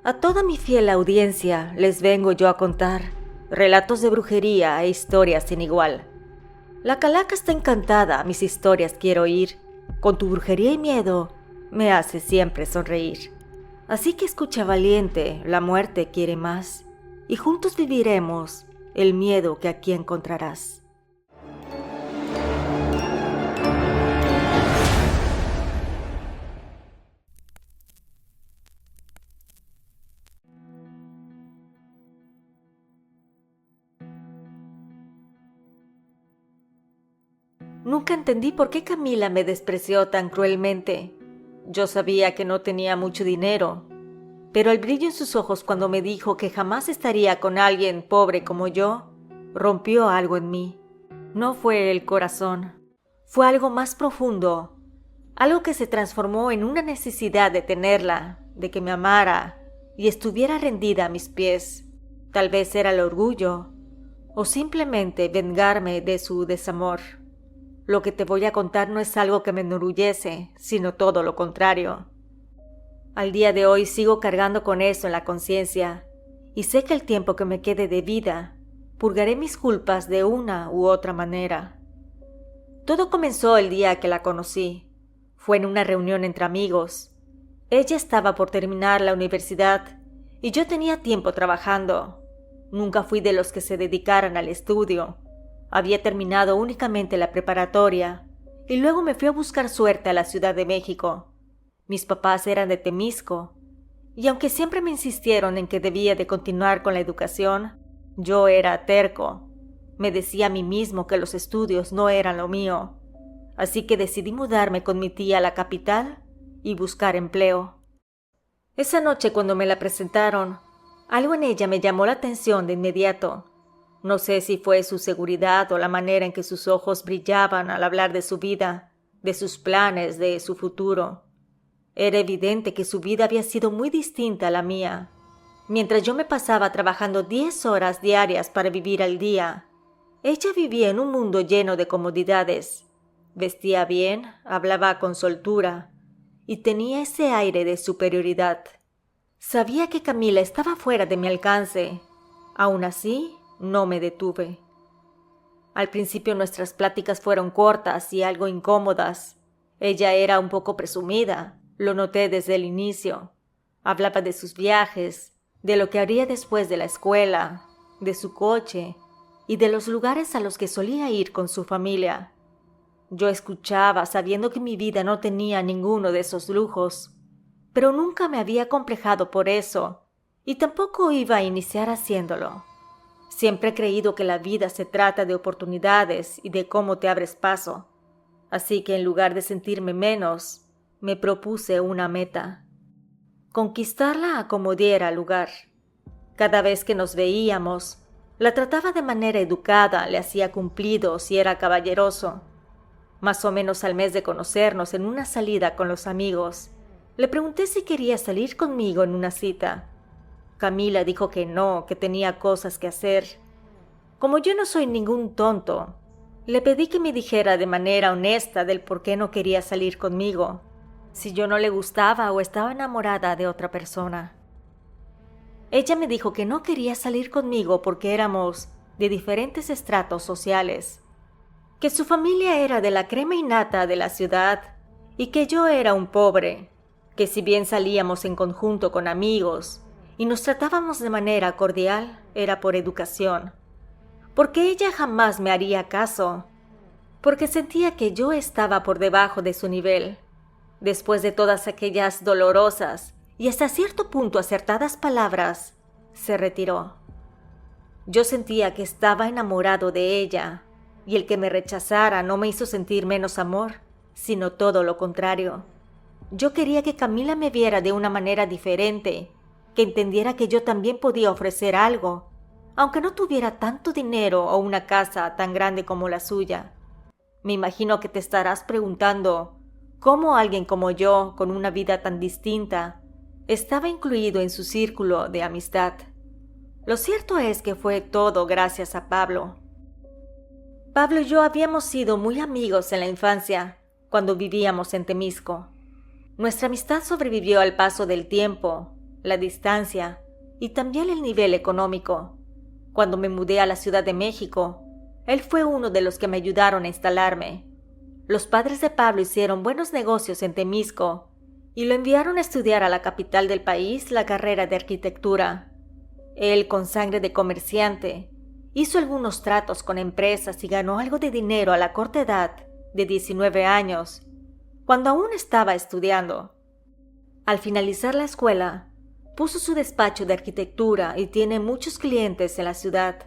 A toda mi fiel audiencia les vengo yo a contar relatos de brujería e historias sin igual. La calaca está encantada, mis historias quiero oír. Con tu brujería y miedo me hace siempre sonreír. Así que escucha valiente, la muerte quiere más. Y juntos viviremos el miedo que aquí encontrarás. Nunca entendí por qué Camila me despreció tan cruelmente. Yo sabía que no tenía mucho dinero, pero el brillo en sus ojos cuando me dijo que jamás estaría con alguien pobre como yo, rompió algo en mí. No fue el corazón, fue algo más profundo, algo que se transformó en una necesidad de tenerla, de que me amara y estuviera rendida a mis pies. Tal vez era el orgullo, o simplemente vengarme de su desamor. Lo que te voy a contar no es algo que me enorgullece, sino todo lo contrario. Al día de hoy sigo cargando con eso en la conciencia, y sé que el tiempo que me quede de vida, purgaré mis culpas de una u otra manera. Todo comenzó el día que la conocí. Fue en una reunión entre amigos. Ella estaba por terminar la universidad, y yo tenía tiempo trabajando. Nunca fui de los que se dedicaran al estudio. Había terminado únicamente la preparatoria y luego me fui a buscar suerte a la Ciudad de México. Mis papás eran de Temisco y aunque siempre me insistieron en que debía de continuar con la educación, yo era terco. Me decía a mí mismo que los estudios no eran lo mío, así que decidí mudarme con mi tía a la capital y buscar empleo. Esa noche cuando me la presentaron, algo en ella me llamó la atención de inmediato. No sé si fue su seguridad o la manera en que sus ojos brillaban al hablar de su vida, de sus planes, de su futuro. Era evidente que su vida había sido muy distinta a la mía. Mientras yo me pasaba trabajando 10 horas diarias para vivir al día, ella vivía en un mundo lleno de comodidades. Vestía bien, hablaba con soltura y tenía ese aire de superioridad. Sabía que Camila estaba fuera de mi alcance. Aún así, no me detuve. Al principio nuestras pláticas fueron cortas y algo incómodas. Ella era un poco presumida, lo noté desde el inicio. Hablaba de sus viajes, de lo que haría después de la escuela, de su coche y de los lugares a los que solía ir con su familia. Yo escuchaba sabiendo que mi vida no tenía ninguno de esos lujos, pero nunca me había complejado por eso y tampoco iba a iniciar haciéndolo. Siempre he creído que la vida se trata de oportunidades y de cómo te abres paso. Así que en lugar de sentirme menos, me propuse una meta. Conquistarla a como diera lugar. Cada vez que nos veíamos, la trataba de manera educada, le hacía cumplidos y era caballeroso. Más o menos al mes de conocernos en una salida con los amigos, le pregunté si quería salir conmigo en una cita. Camila dijo que no, que tenía cosas que hacer. Como yo no soy ningún tonto, le pedí que me dijera de manera honesta del por qué no quería salir conmigo, si yo no le gustaba o estaba enamorada de otra persona. Ella me dijo que no quería salir conmigo porque éramos de diferentes estratos sociales, que su familia era de la crema innata de la ciudad y que yo era un pobre, que si bien salíamos en conjunto con amigos, y nos tratábamos de manera cordial, era por educación, porque ella jamás me haría caso, porque sentía que yo estaba por debajo de su nivel. Después de todas aquellas dolorosas y hasta cierto punto acertadas palabras, se retiró. Yo sentía que estaba enamorado de ella, y el que me rechazara no me hizo sentir menos amor, sino todo lo contrario. Yo quería que Camila me viera de una manera diferente, que entendiera que yo también podía ofrecer algo, aunque no tuviera tanto dinero o una casa tan grande como la suya. Me imagino que te estarás preguntando cómo alguien como yo, con una vida tan distinta, estaba incluido en su círculo de amistad. Lo cierto es que fue todo gracias a Pablo. Pablo y yo habíamos sido muy amigos en la infancia, cuando vivíamos en Temisco. Nuestra amistad sobrevivió al paso del tiempo, la distancia y también el nivel económico. Cuando me mudé a la Ciudad de México, él fue uno de los que me ayudaron a instalarme. Los padres de Pablo hicieron buenos negocios en Temisco y lo enviaron a estudiar a la capital del país la carrera de arquitectura. Él, con sangre de comerciante, hizo algunos tratos con empresas y ganó algo de dinero a la corta edad de 19 años, cuando aún estaba estudiando. Al finalizar la escuela, puso su despacho de arquitectura y tiene muchos clientes en la ciudad.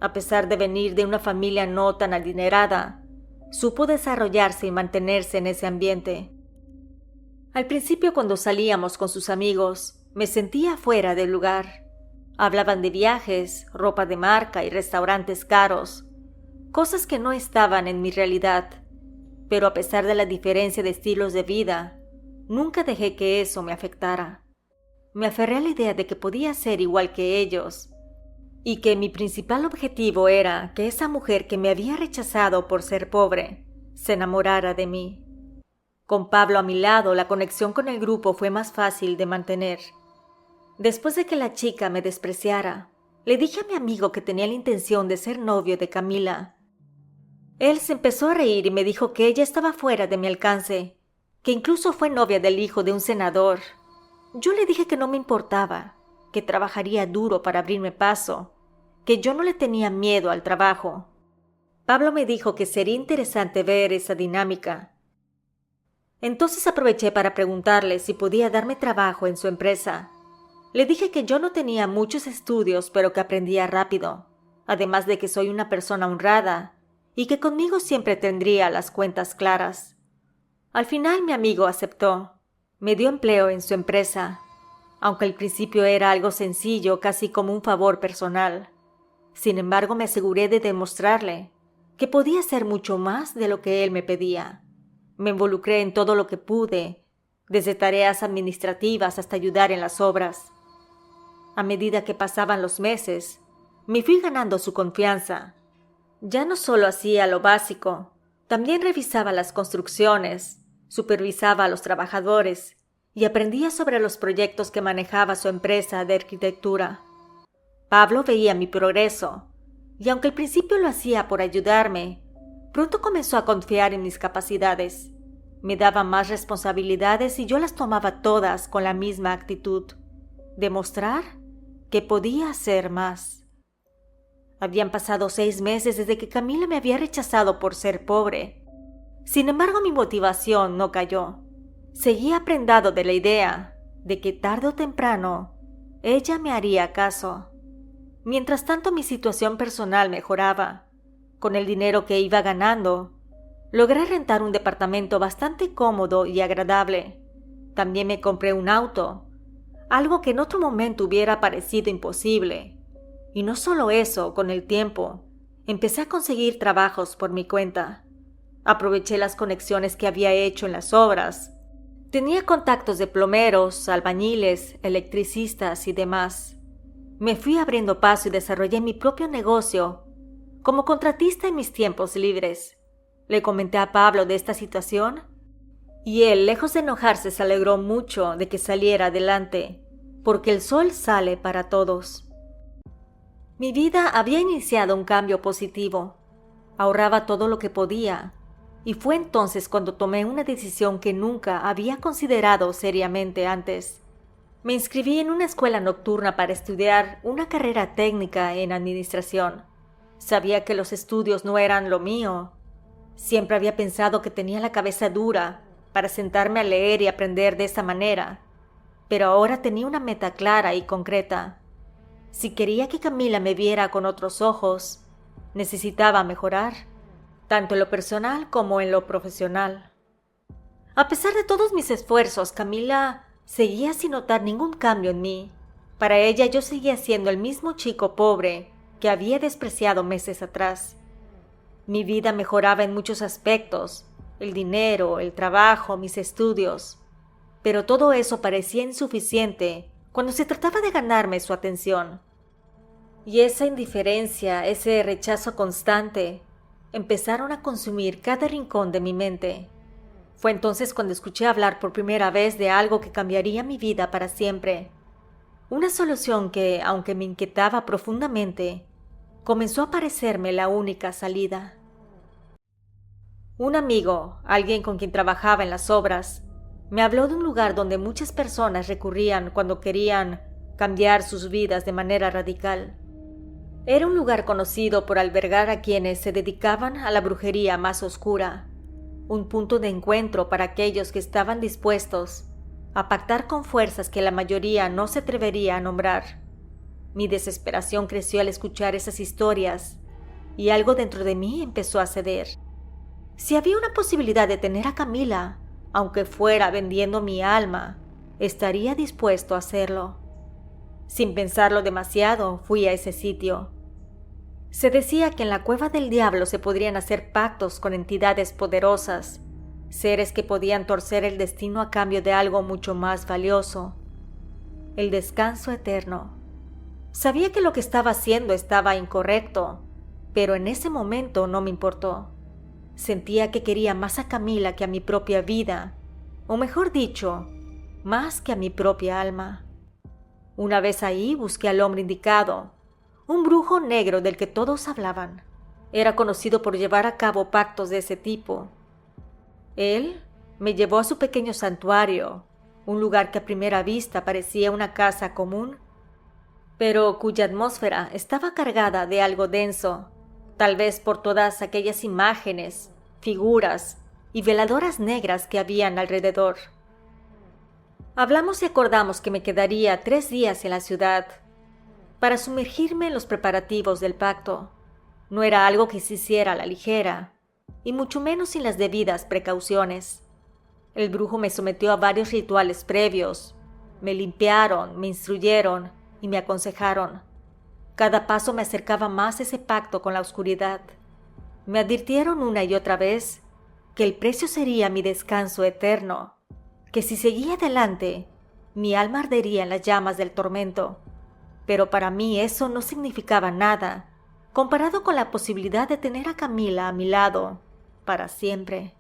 A pesar de venir de una familia no tan adinerada, supo desarrollarse y mantenerse en ese ambiente. Al principio, cuando salíamos con sus amigos, me sentía fuera del lugar. Hablaban de viajes, ropa de marca y restaurantes caros, cosas que no estaban en mi realidad. Pero a pesar de la diferencia de estilos de vida, nunca dejé que eso me afectara. Me aferré a la idea de que podía ser igual que ellos, y que mi principal objetivo era que esa mujer que me había rechazado por ser pobre se enamorara de mí. Con Pablo a mi lado, la conexión con el grupo fue más fácil de mantener. Después de que la chica me despreciara, le dije a mi amigo que tenía la intención de ser novio de Camila. Él se empezó a reír y me dijo que ella estaba fuera de mi alcance, que incluso fue novia del hijo de un senador. Yo le dije que no me importaba, que trabajaría duro para abrirme paso, que yo no le tenía miedo al trabajo. Pablo me dijo que sería interesante ver esa dinámica. Entonces aproveché para preguntarle si podía darme trabajo en su empresa. Le dije que yo no tenía muchos estudios, pero que aprendía rápido, además de que soy una persona honrada y que conmigo siempre tendría las cuentas claras. Al final mi amigo aceptó. Me dio empleo en su empresa, aunque al principio era algo sencillo, casi como un favor personal. Sin embargo, me aseguré de demostrarle que podía hacer mucho más de lo que él me pedía. Me involucré en todo lo que pude, desde tareas administrativas hasta ayudar en las obras. A medida que pasaban los meses, me fui ganando su confianza. Ya no solo hacía lo básico, también revisaba las construcciones, supervisaba a los trabajadores y aprendía sobre los proyectos que manejaba su empresa de arquitectura. Pablo veía mi progreso, y aunque al principio lo hacía por ayudarme, pronto comenzó a confiar en mis capacidades. Me daba más responsabilidades y yo las tomaba todas con la misma actitud: demostrar que podía hacer más. Habían pasado 6 meses desde que Camila me había rechazado por ser pobre. Sin embargo, mi motivación no cayó. Seguía prendado de la idea de que tarde o temprano ella me haría caso. Mientras tanto, mi situación personal mejoraba. Con el dinero que iba ganando, logré rentar un departamento bastante cómodo y agradable. También me compré un auto, algo que en otro momento hubiera parecido imposible. Y no solo eso, con el tiempo, empecé a conseguir trabajos por mi cuenta. Aproveché las conexiones que había hecho en las obras. Tenía contactos de plomeros, albañiles, electricistas y demás. Me fui abriendo paso y desarrollé mi propio negocio como contratista en mis tiempos libres. Le comenté a Pablo de esta situación y él, lejos de enojarse, se alegró mucho de que saliera adelante, porque el sol sale para todos. Mi vida había iniciado un cambio positivo. Ahorraba todo lo que podía, y fue entonces cuando tomé una decisión que nunca había considerado seriamente antes. Me inscribí en una escuela nocturna para estudiar una carrera técnica en administración. Sabía que los estudios no eran lo mío. Siempre había pensado que tenía la cabeza dura para sentarme a leer y aprender de esa manera, pero ahora tenía una meta clara y concreta. Si quería que Camila me viera con otros ojos, necesitaba mejorar, tanto en lo personal como en lo profesional. A pesar de todos mis esfuerzos, Camila seguía sin notar ningún cambio en mí. Para ella yo seguía siendo el mismo chico pobre que había despreciado meses atrás. Mi vida mejoraba en muchos aspectos: el dinero, el trabajo, mis estudios. Pero todo eso parecía insuficiente cuando se trataba de ganarme su atención. Y esa indiferencia, ese rechazo constante, empezaron a consumir cada rincón de mi mente. Fue entonces cuando escuché hablar por primera vez de algo que cambiaría mi vida para siempre. Una solución que, aunque me inquietaba profundamente, comenzó a parecerme la única salida. Un amigo, alguien con quien trabajaba en las obras, me habló de un lugar donde muchas personas recurrían cuando querían cambiar sus vidas de manera radical. Era un lugar conocido por albergar a quienes se dedicaban a la brujería más oscura, un punto de encuentro para aquellos que estaban dispuestos a pactar con fuerzas que la mayoría no se atrevería a nombrar. Mi desesperación creció al escuchar esas historias, y algo dentro de mí empezó a ceder. Si había una posibilidad de tener a Camila, aunque fuera vendiendo mi alma, estaría dispuesto a hacerlo. Sin pensarlo demasiado, fui a ese sitio. Se decía que en la cueva del diablo se podrían hacer pactos con entidades poderosas, seres que podían torcer el destino a cambio de algo mucho más valioso: el descanso eterno. Sabía que lo que estaba haciendo estaba incorrecto, pero en ese momento no me importó. Sentía que quería más a Camila que a mi propia vida, o mejor dicho, más que a mi propia alma. Una vez ahí busqué al hombre indicado, un brujo negro del que todos hablaban. Era conocido por llevar a cabo pactos de ese tipo. Él me llevó a su pequeño santuario, un lugar que a primera vista parecía una casa común, pero cuya atmósfera estaba cargada de algo denso, tal vez por todas aquellas imágenes, figuras y veladoras negras que habían alrededor. Hablamos y acordamos que me quedaría 3 días en la ciudad para sumergirme en los preparativos del pacto. No era algo que se hiciera a la ligera, y mucho menos sin las debidas precauciones. El brujo me sometió a varios rituales previos, me limpiaron, me instruyeron y me aconsejaron. Cada paso me acercaba más a ese pacto con la oscuridad. Me advirtieron una y otra vez que el precio sería mi descanso eterno, que si seguía adelante, mi alma ardería en las llamas del tormento. Pero para mí eso no significaba nada, comparado con la posibilidad de tener a Camila a mi lado para siempre.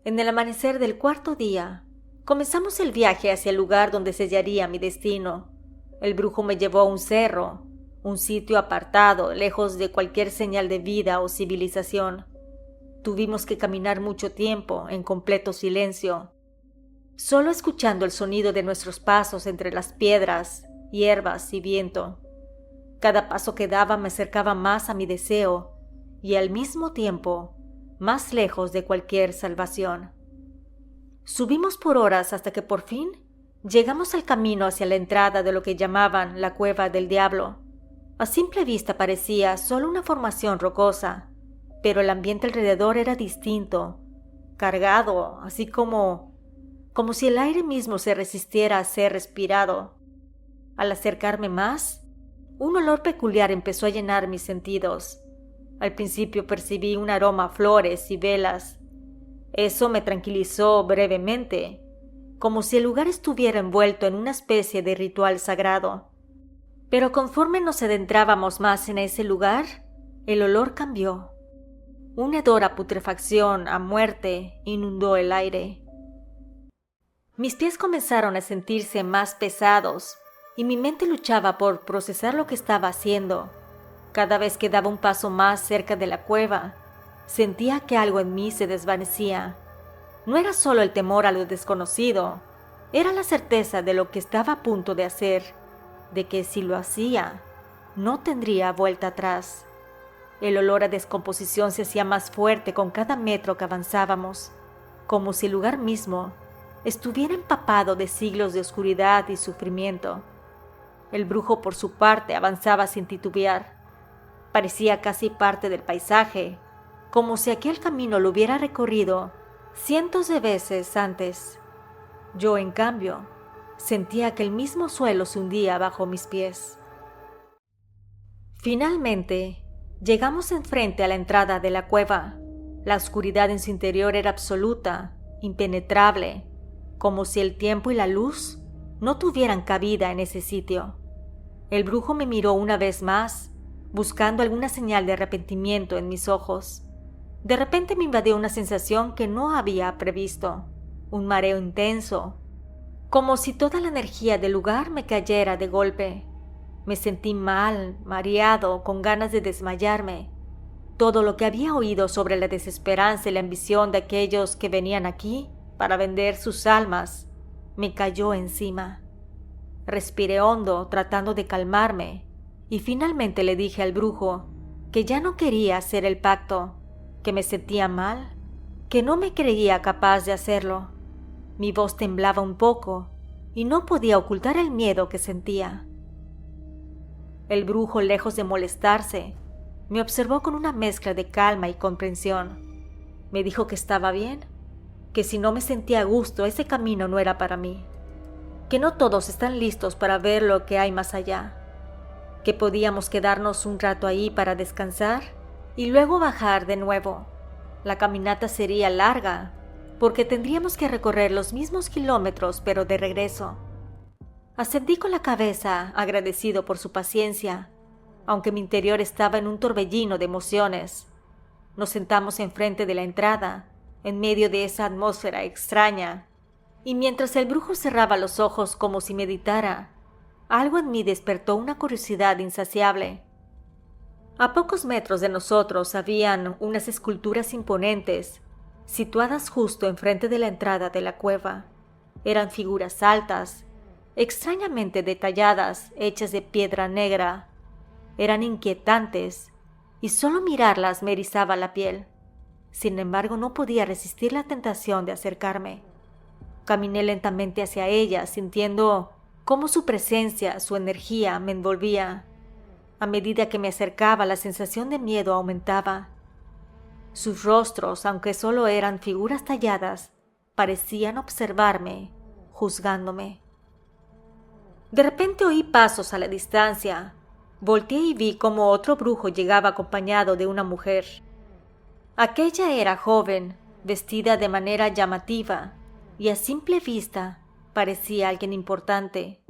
En el amanecer del 4.º día, comenzamos el viaje hacia el lugar donde sellaría mi destino. El brujo me llevó a un cerro, un sitio apartado, lejos de cualquier señal de vida o civilización. Tuvimos que caminar mucho tiempo en completo silencio, solo escuchando el sonido de nuestros pasos entre las piedras, hierbas y viento. Cada paso que daba me acercaba más a mi deseo y al mismo tiempo más lejos de cualquier salvación. Subimos por horas hasta que por fin llegamos al camino hacia la entrada de lo que llamaban la Cueva del Diablo. A simple vista parecía solo una formación rocosa, pero el ambiente alrededor era distinto, cargado, así como si el aire mismo se resistiera a ser respirado. Al acercarme más, un olor peculiar empezó a llenar mis sentidos. Al principio percibí un aroma a flores y velas. Eso me tranquilizó brevemente, como si el lugar estuviera envuelto en una especie de ritual sagrado. Pero conforme nos adentrábamos más en ese lugar, el olor cambió. Un hedor a putrefacción, a muerte, inundó el aire. Mis pies comenzaron a sentirse más pesados y mi mente luchaba por procesar lo que estaba haciendo. Cada vez que daba un paso más cerca de la cueva, sentía que algo en mí se desvanecía. No era solo el temor a lo desconocido, era la certeza de lo que estaba a punto de hacer, de que si lo hacía, no tendría vuelta atrás. El olor a descomposición se hacía más fuerte con cada metro que avanzábamos, como si el lugar mismo estuviera empapado de siglos de oscuridad y sufrimiento. El brujo, por su parte, avanzaba sin titubear. Parecía casi parte del paisaje, como si aquel camino lo hubiera recorrido cientos de veces antes. Yo, en cambio, sentía que el mismo suelo se hundía bajo mis pies. Finalmente, llegamos enfrente a la entrada de la cueva. La oscuridad en su interior era absoluta, impenetrable, como si el tiempo y la luz no tuvieran cabida en ese sitio. El brujo me miró una vez más, buscando alguna señal de arrepentimiento en mis ojos. De repente me invadió una sensación que no había previsto, un mareo intenso, como si toda la energía del lugar me cayera de golpe. Me sentí mal, mareado, con ganas de desmayarme. Todo lo que había oído sobre la desesperanza y la ambición de aquellos que venían aquí para vender sus almas me cayó encima. Respiré hondo, tratando de calmarme, y finalmente le dije al brujo que ya no quería hacer el pacto, que me sentía mal, que no me creía capaz de hacerlo. Mi voz temblaba un poco y no podía ocultar el miedo que sentía. El brujo, lejos de molestarse, me observó con una mezcla de calma y comprensión. Me dijo que estaba bien, que si no me sentía a gusto ese camino no era para mí, que no todos están listos para ver lo que hay más allá, que podíamos quedarnos un rato ahí para descansar y luego bajar de nuevo. La caminata sería larga, porque tendríamos que recorrer los mismos kilómetros pero de regreso. Asentí con la cabeza, agradecido por su paciencia, aunque mi interior estaba en un torbellino de emociones. Nos sentamos enfrente de la entrada, en medio de esa atmósfera extraña, y mientras el brujo cerraba los ojos como si meditara, algo en mí despertó una curiosidad insaciable. A pocos metros de nosotros habían unas esculturas imponentes, situadas justo enfrente de la entrada de la cueva. Eran figuras altas, extrañamente detalladas, hechas de piedra negra. Eran inquietantes, y solo mirarlas me erizaba la piel. Sin embargo, no podía resistir la tentación de acercarme. Caminé lentamente hacia ellas, sintiendo cómo su presencia, su energía me envolvía. A medida que me acercaba, la sensación de miedo aumentaba. Sus rostros, aunque solo eran figuras talladas, parecían observarme, juzgándome. De repente oí pasos a la distancia. Volteé y vi cómo otro brujo llegaba acompañado de una mujer. Aquella era joven, vestida de manera llamativa, y a simple vista parecía alguien importante.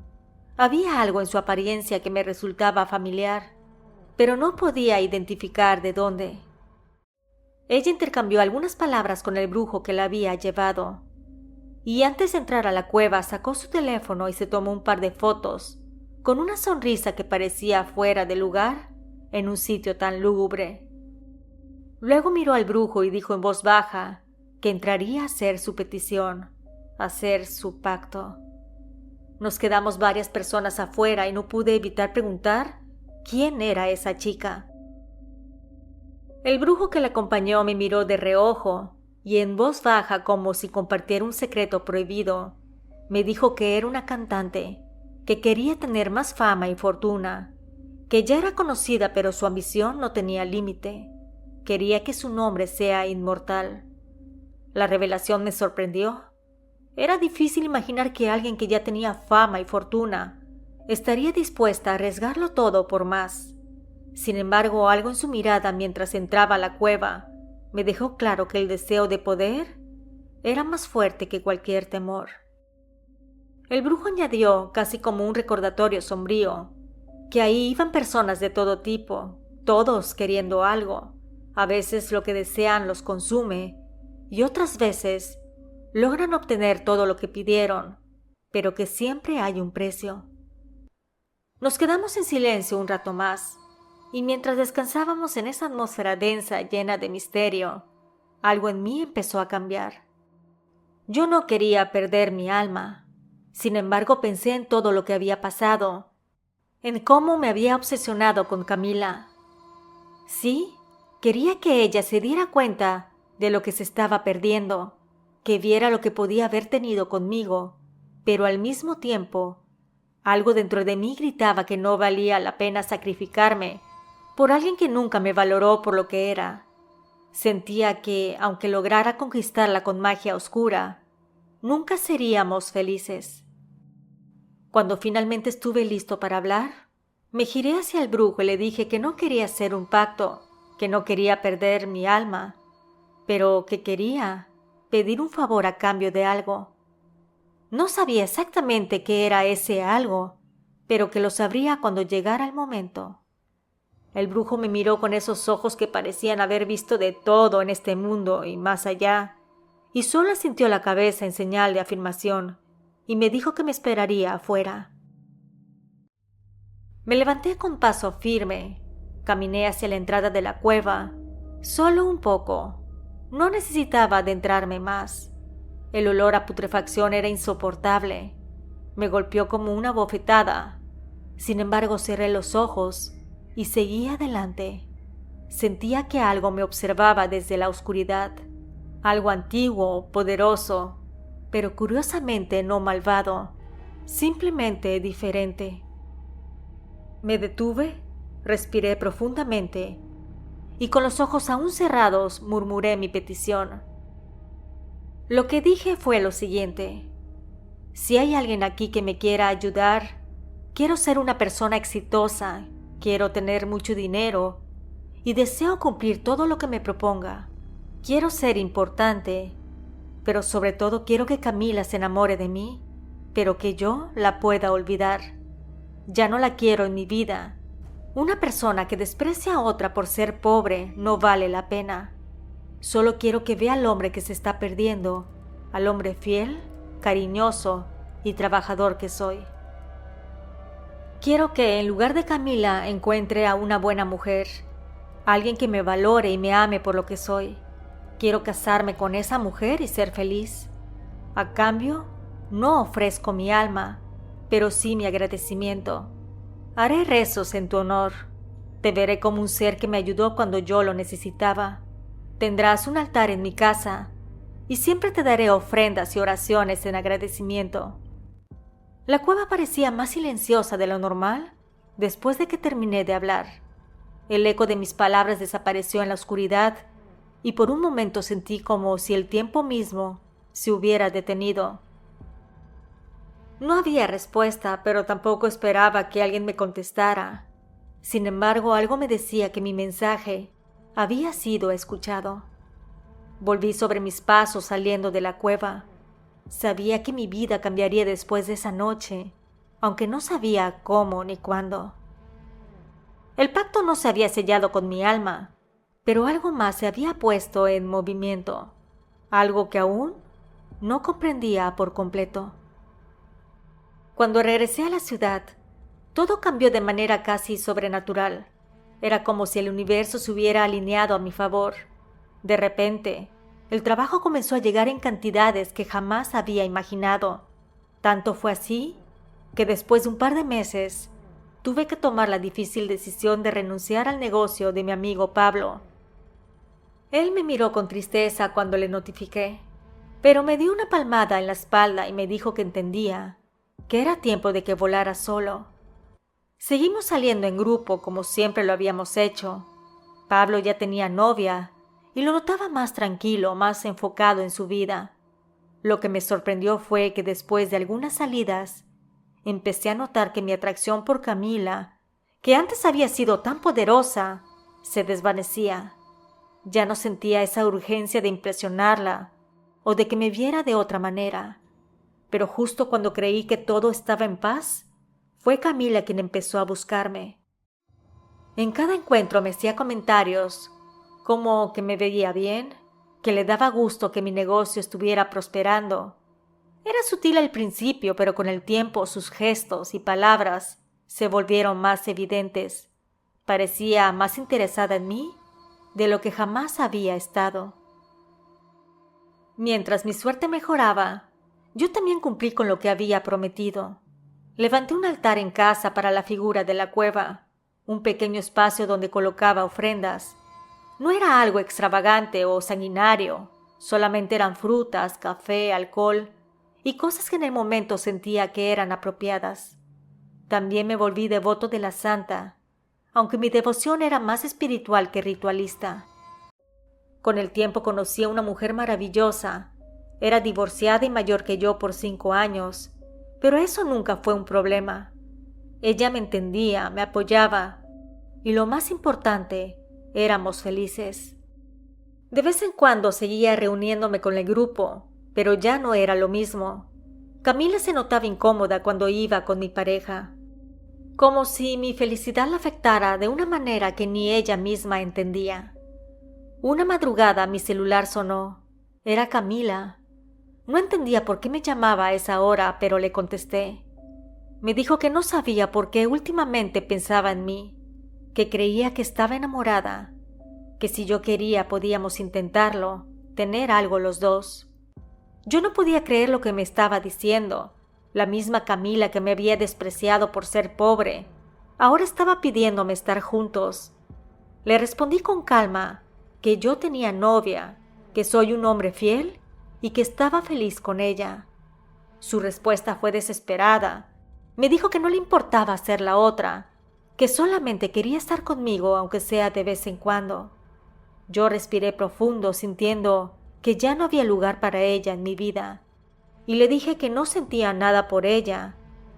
Había algo en su apariencia que me resultaba familiar, pero no podía identificar de dónde. Ella intercambió algunas palabras con el brujo que la había llevado, y antes de entrar a la cueva sacó su teléfono y se tomó un par de fotos, con una sonrisa que parecía fuera de lugar en un sitio tan lúgubre. Luego miró al brujo y dijo en voz baja que entraría a hacer su petición, a hacer su pacto. Nos quedamos varias personas afuera y no pude evitar preguntar quién era esa chica. El brujo que la acompañó me miró de reojo y en voz baja, como si compartiera un secreto prohibido, me dijo que era una cantante, que quería tener más fama y fortuna, que ya era conocida pero su ambición no tenía límite. Quería que su nombre sea inmortal. La revelación me sorprendió. Era difícil imaginar que alguien que ya tenía fama y fortuna estaría dispuesta a arriesgarlo todo por más. Sin embargo, algo en su mirada mientras entraba a la cueva me dejó claro que el deseo de poder era más fuerte que cualquier temor. El brujo añadió, casi como un recordatorio sombrío, que ahí iban personas de todo tipo, todos queriendo algo. A veces lo que desean los consume y otras veces logran obtener todo lo que pidieron, pero que siempre hay un precio. Nos quedamos en silencio un rato más, y mientras descansábamos en esa atmósfera densa llena de misterio, algo en mí empezó a cambiar. Yo no quería perder mi alma. Sin embargo, pensé en todo lo que había pasado, en cómo me había obsesionado con Camila. Sí, quería que ella se diera cuenta de lo que se estaba perdiendo, que viera lo que podía haber tenido conmigo, pero al mismo tiempo, algo dentro de mí gritaba que no valía la pena sacrificarme por alguien que nunca me valoró por lo que era. Sentía que, aunque lograra conquistarla con magia oscura, nunca seríamos felices. Cuando finalmente estuve listo para hablar, me giré hacia el brujo y le dije que no quería hacer un pacto, que no quería perder mi alma, pero que quería pedir un favor a cambio de algo. No sabía exactamente qué era ese algo, pero que lo sabría cuando llegara el momento. El brujo me miró con esos ojos que parecían haber visto de todo en este mundo y más allá, y solo asintió la cabeza en señal de afirmación. y me dijo que me esperaría afuera. Me levanté con paso firme, caminé hacia la entrada de la cueva, solo un poco. No necesitaba adentrarme más. El olor a putrefacción era insoportable. Me golpeó como una bofetada. Sin embargo, cerré los ojos y seguí adelante. Sentía que algo me observaba desde la oscuridad, algo antiguo, poderoso, pero curiosamente no malvado, simplemente diferente. Me detuve, respiré profundamente y con los ojos aún cerrados murmuré mi petición. Lo que dije fue lo siguiente: si hay alguien aquí que me quiera ayudar, quiero ser una persona exitosa, quiero tener mucho dinero y deseo cumplir todo lo que me proponga. Quiero ser importante, pero sobre todo quiero que Camila se enamore de mí, pero que yo la pueda olvidar. Ya no la quiero en mi vida. Una persona que desprecia a otra por ser pobre no vale la pena. Solo quiero que vea al hombre que se está perdiendo, al hombre fiel, cariñoso y trabajador que soy. Quiero que en lugar de Camila encuentre a una buena mujer, alguien que me valore y me ame por lo que soy. Quiero casarme con esa mujer y ser feliz. A cambio, no ofrezco mi alma, pero sí mi agradecimiento. Haré rezos en tu honor. Te veré como un ser que me ayudó cuando yo lo necesitaba. Tendrás un altar en mi casa y siempre te daré ofrendas y oraciones en agradecimiento. La cueva parecía más silenciosa de lo normal después de que terminé de hablar. El eco de mis palabras desapareció en la oscuridad y por un momento sentí como si el tiempo mismo se hubiera detenido. No había respuesta, pero tampoco esperaba que alguien me contestara. Sin embargo, algo me decía que mi mensaje había sido escuchado. Volví sobre mis pasos saliendo de la cueva. Sabía que mi vida cambiaría después de esa noche, aunque no sabía cómo ni cuándo. El pacto no se había sellado con mi alma, pero algo más se había puesto en movimiento, algo que aún no comprendía por completo. Cuando regresé a la ciudad, todo cambió de manera casi sobrenatural. Era como si el universo se hubiera alineado a mi favor. De repente, el trabajo comenzó a llegar en cantidades que jamás había imaginado. Tanto fue así que después de un par de meses, tuve que tomar la difícil decisión de renunciar al negocio de mi amigo Pablo. Él me miró con tristeza cuando le notifiqué, pero me dio una palmada en la espalda y me dijo que entendía que era tiempo de que volara solo. Seguimos saliendo en grupo como siempre lo habíamos hecho. Pablo ya tenía novia y lo notaba más tranquilo, más enfocado en su vida. Lo que me sorprendió fue que después de algunas salidas, empecé a notar que mi atracción por Camila, que antes había sido tan poderosa, se desvanecía. Ya no sentía esa urgencia de impresionarla o de que me viera de otra manera. Pero justo cuando creí que todo estaba en paz, fue Camila quien empezó a buscarme. En cada encuentro me hacía comentarios como que me veía bien, que le daba gusto que mi negocio estuviera prosperando. Era sutil al principio, pero con el tiempo sus gestos y palabras se volvieron más evidentes. Parecía más interesada en mí de lo que jamás había estado. Mientras mi suerte mejoraba, yo también cumplí con lo que había prometido. Levanté un altar en casa para la figura de la cueva, un pequeño espacio donde colocaba ofrendas. No era algo extravagante o sanguinario, solamente eran frutas, café, alcohol y cosas que en el momento sentía que eran apropiadas. También me volví devoto de la santa, aunque mi devoción era más espiritual que ritualista. Con el tiempo conocí a una mujer maravillosa. Era divorciada y mayor que yo por 5 años, pero eso nunca fue un problema. Ella me entendía, me apoyaba, y lo más importante, éramos felices. De vez en cuando seguía reuniéndome con el grupo, pero ya no era lo mismo. Camila se notaba incómoda cuando iba con mi pareja, como si mi felicidad la afectara de una manera que ni ella misma entendía. Una madrugada mi celular sonó. Era Camila. No entendía por qué me llamaba a esa hora, pero le contesté. Me dijo que no sabía por qué últimamente pensaba en mí, que creía que estaba enamorada, que si yo quería podíamos intentarlo, tener algo los dos. Yo no podía creer lo que me estaba diciendo. La misma Camila que me había despreciado por ser pobre, ahora estaba pidiéndome estar juntos. Le respondí con calma que yo tenía novia, que soy un hombre fiel y que estaba feliz con ella. Su respuesta fue desesperada. Me dijo que no le importaba ser la otra, que solamente quería estar conmigo aunque sea de vez en cuando. Yo respiré profundo sintiendo que ya no había lugar para ella en mi vida, y le dije que no sentía nada por ella,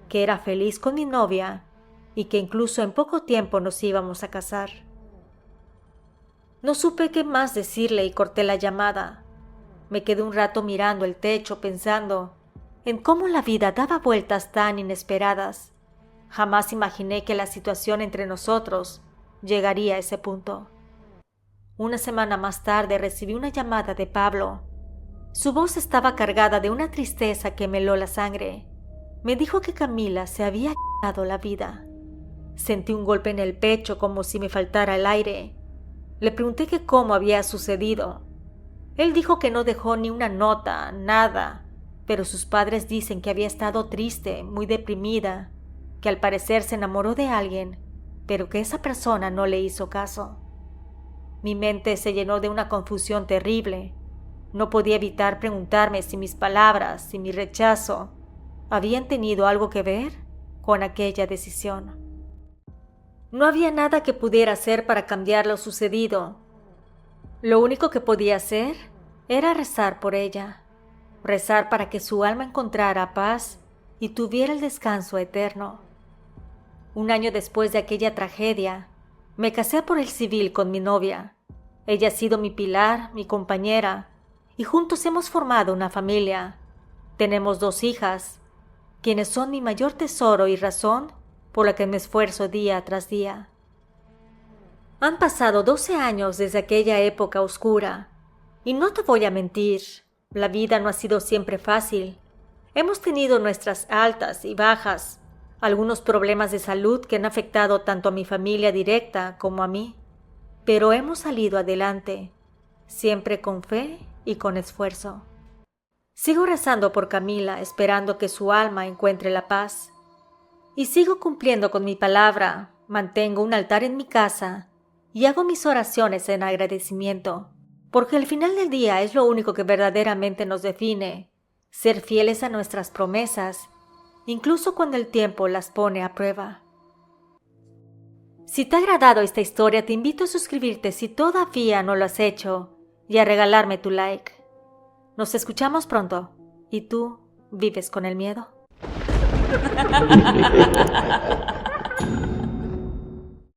que era feliz con mi novia y que incluso en poco tiempo nos íbamos a casar. No supe qué más decirle y corté la llamada. Me quedé un rato mirando el techo pensando en cómo la vida daba vueltas tan inesperadas. Jamás imaginé que la situación entre nosotros llegaría a ese punto. Una semana más tarde recibí una llamada de Pablo. Su voz estaba cargada de una tristeza que me heló la sangre. Me dijo que Camila se había quitado la vida. Sentí un golpe en el pecho como si me faltara el aire. Le pregunté que cómo había sucedido. Él dijo que no dejó ni una nota, nada, pero sus padres dicen que había estado triste, muy deprimida, que al parecer se enamoró de alguien, pero que esa persona no le hizo caso. Mi mente se llenó de una confusión terrible. No podía evitar preguntarme si mis palabras, si mi rechazo, habían tenido algo que ver con aquella decisión. No había nada que pudiera hacer para cambiar lo sucedido. Lo único que podía hacer era rezar por ella, rezar para que su alma encontrara paz y tuviera el descanso eterno. Un año después de aquella tragedia, me casé por el civil con mi novia. Ella ha sido mi pilar, mi compañera, y juntos hemos formado una familia. Tenemos 2 hijas, quienes son mi mayor tesoro y razón por la que me esfuerzo día tras día. Han pasado 12 años desde aquella época oscura, y no te voy a mentir, la vida no ha sido siempre fácil. Hemos tenido nuestras altas y bajas, algunos problemas de salud que han afectado tanto a mi familia directa como a mí, pero hemos salido adelante, siempre con fe y con esfuerzo. Sigo rezando por Camila, esperando que su alma encuentre la paz. Y sigo cumpliendo con mi palabra, mantengo un altar en mi casa y hago mis oraciones en agradecimiento, porque al final del día es lo único que verdaderamente nos define, ser fieles a nuestras promesas, incluso cuando el tiempo las pone a prueba. Si te ha agradado esta historia, te invito a suscribirte si todavía no lo has hecho y a regalarme tu like. Nos escuchamos pronto. ¿Y tú vives con el miedo?